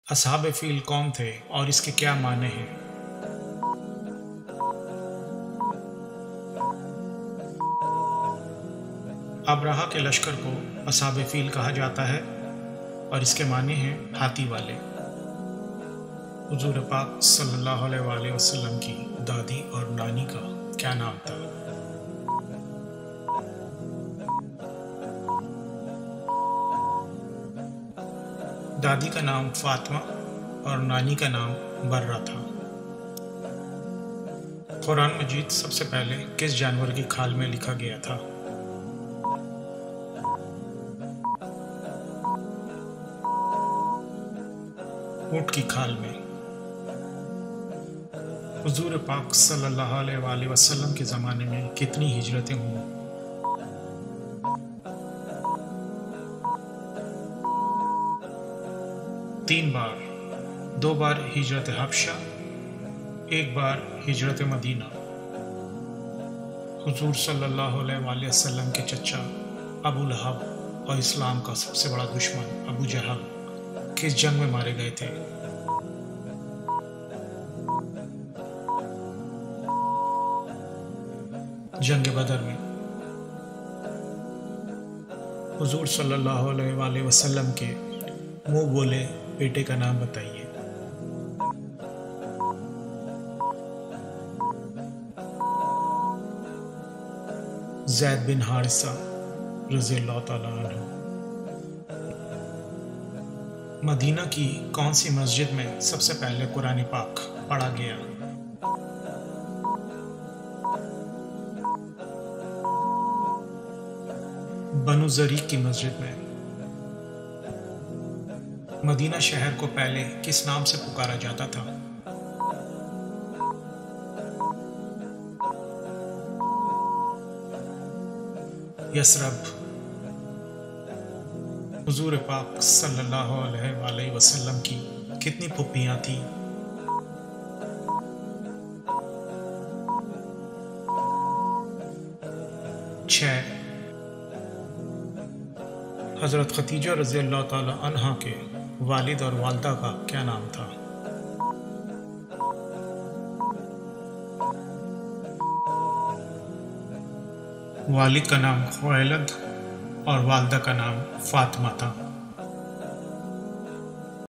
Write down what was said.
اصحاب فیل کون تھے اور اس کے کیا معنی ہیں؟ ابرہہ کے لشکر کو اصحاب فیل کہا جاتا ہے اور اس کے معنی ہیں ہاتھی والے۔ حضور پاک صلی اللہ علیہ وآلہ وسلم کی دادی اور نانی کا کیا نام تھا؟ دادی کا نام فاطمہ اور نانی کا نام برہ تھا۔ قرآن مجید سب سے پہلے کس جانور کی کھال میں لکھا گیا تھا؟ اونٹ کی کھال میں۔ حضور پاک صلی اللہ علیہ وآلہ وسلم کے زمانے میں کتنی ہجرتیں ہوئیں؟ 3 بار، 2 بار ہجرت حبشہ، 1 بار ہجرت مدینہ۔ حضور صلی اللہ علیہ وآلہ وسلم کے چچا ابو لہب اور اسلام کا سب سے بڑا دشمن ابو جہل کس جنگ میں مارے گئے تھے؟ جنگ بدر میں۔ حضور صلی اللہ علیہ وآلہ وسلم کے منہ بولے بیٹے کا نام بتائیے۔ زید بن حارثہ رضی اللہ تعالیٰ عنہ۔ مدینہ کی کون سی مسجد میں سب سے پہلے قرآن پاک پڑھا گیا؟ بنو زریق کی مسجد میں۔ مدینہ شہر کو پہلے کس نام سے پکارا جاتا تھا؟ یثرب۔ حضور پاک صلی اللہ علیہ وآلہ وسلم کی کتنی پھوپھیاں تھیں؟ 6۔ حضرت خدیجہ رضی اللہ تعالی عنہا کے والد اور والدہ کا کیا نام تھا؟ والد کا نام خویلد اور والدہ کا نام فاطمہ تھا۔